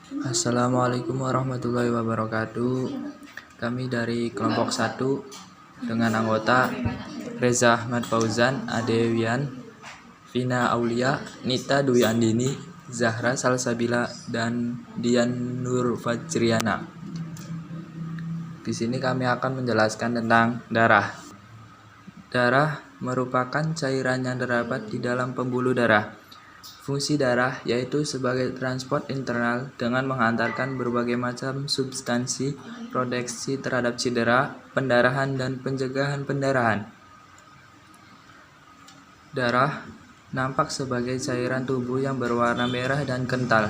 Assalamualaikum warahmatullahi wabarakatuh. Kami dari kelompok 1 dengan anggota Reza Ahmad Fauzan, Adewian, Vina Aulia, Nita Dwi Andini, Zahra Salsabila, dan Dian Nur Fajriana. Di sini kami akan menjelaskan tentang darah. Darah merupakan cairan yang terdapat di dalam pembuluh darah. Fungsi darah yaitu sebagai transport internal dengan menghantarkan berbagai macam substansi, proteksi terhadap cedera, pendarahan, dan pencegahan pendarahan. Darah nampak sebagai cairan tubuh yang berwarna merah dan kental.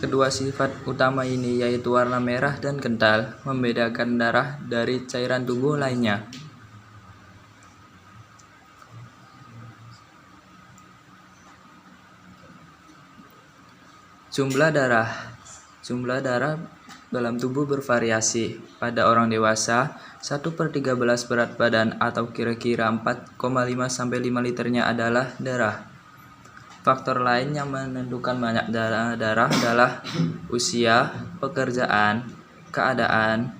Kedua sifat utama ini yaitu warna merah dan kental membedakan darah dari cairan tubuh lainnya. Jumlah darah dalam tubuh bervariasi. Pada orang dewasa, 1/13 berat badan atau kira-kira 4,5-5 liternya adalah darah. Faktor lain yang menentukan banyak darah adalah usia, pekerjaan, keadaan,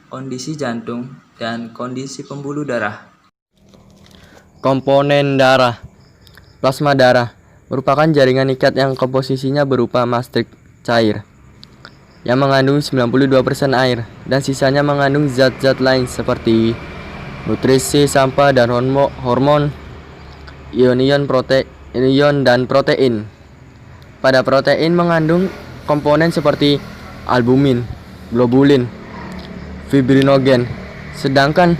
kondisi jantung, dan kondisi pembuluh darah. Komponen darah. Plasma darah merupakan jaringan ikat yang komposisinya berupa matrik cair yang mengandung 92% air dan sisanya mengandung zat-zat lain seperti nutrisi, sampah, dan hormon, ion dan protein. Pada protein mengandung komponen seperti albumin, globulin, fibrinogen, sedangkan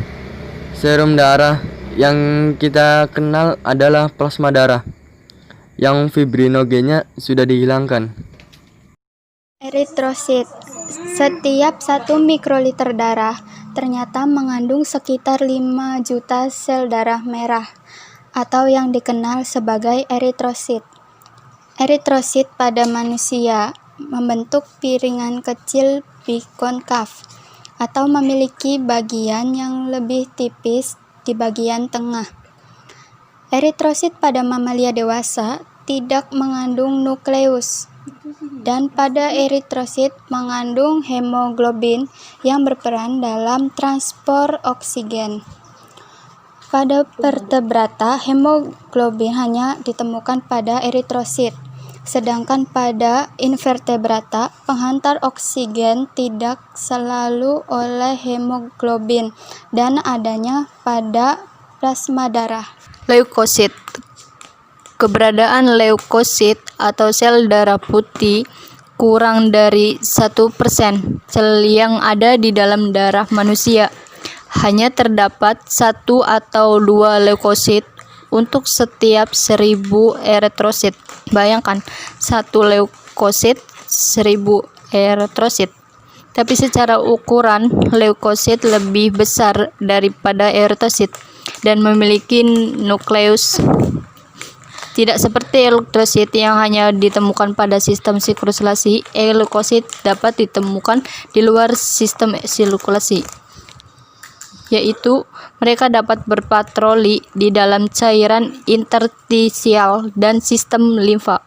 serum darah yang kita kenal adalah plasma darah yang fibrinogennya sudah dihilangkan. Eritrosit. Setiap 1 mikroliter darah ternyata mengandung sekitar 5 juta sel darah merah atau yang dikenal sebagai eritrosit. Eritrosit pada manusia membentuk piringan kecil bikonkav atau memiliki bagian yang lebih tipis di bagian tengah. Eritrosit pada mamalia dewasa tidak mengandung nukleus, dan pada eritrosit mengandung hemoglobin yang berperan dalam transport oksigen. Pada vertebrata, hemoglobin hanya ditemukan pada eritrosit, sedangkan pada invertebrata, penghantar oksigen tidak selalu oleh hemoglobin dan adanya pada plasma darah. Leukosit. Keberadaan leukosit atau sel darah putih kurang dari 1% sel yang ada di dalam darah manusia. Hanya terdapat 1 atau 2 leukosit untuk setiap 1000 eritrosit. Bayangkan, 1 leukosit 1000 eritrosit. Tapi secara ukuran, leukosit lebih besar daripada eritrosit dan memiliki nukleus. Tidak seperti eritrosit yang hanya ditemukan pada sistem sirkulasi, leukosit dapat ditemukan di luar sistem sirkulasi, yaitu mereka dapat berpatroli di dalam cairan interstisial dan sistem limfa.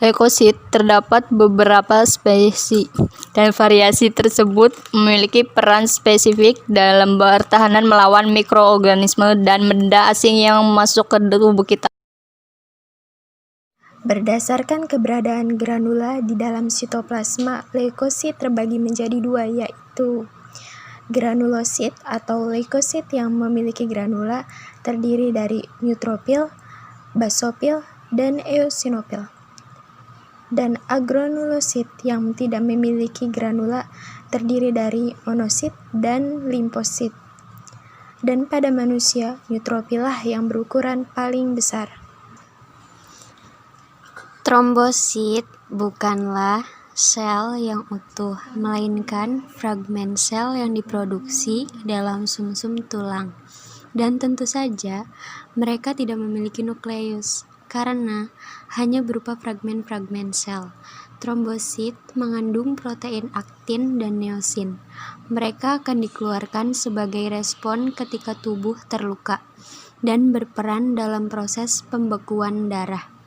Leukosit terdapat beberapa spesies, dan variasi tersebut memiliki peran spesifik dalam pertahanan melawan mikroorganisme dan benda asing yang masuk ke tubuh kita. Berdasarkan keberadaan granula di dalam sitoplasma, leukosit terbagi menjadi 2, yaitu granulosit atau leukosit yang memiliki granula terdiri dari neutrofil, basofil, dan eosinofil, dan agranulosit yang tidak memiliki granula terdiri dari monosit dan limfosit. Dan pada manusia, neutrofil lah yang berukuran paling besar. Trombosit bukanlah sel yang utuh, melainkan fragmen sel yang diproduksi dalam sumsum tulang. Dan tentu saja, mereka tidak memiliki nukleus, karena hanya berupa fragmen-fragmen sel. Trombosit mengandung protein aktin dan miosin. Mereka akan dikeluarkan sebagai respon ketika tubuh terluka dan berperan dalam proses pembekuan darah.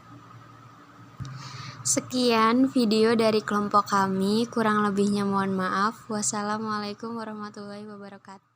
Sekian video dari kelompok kami, kurang lebihnya mohon maaf. Wassalamualaikum warahmatullahi wabarakatuh.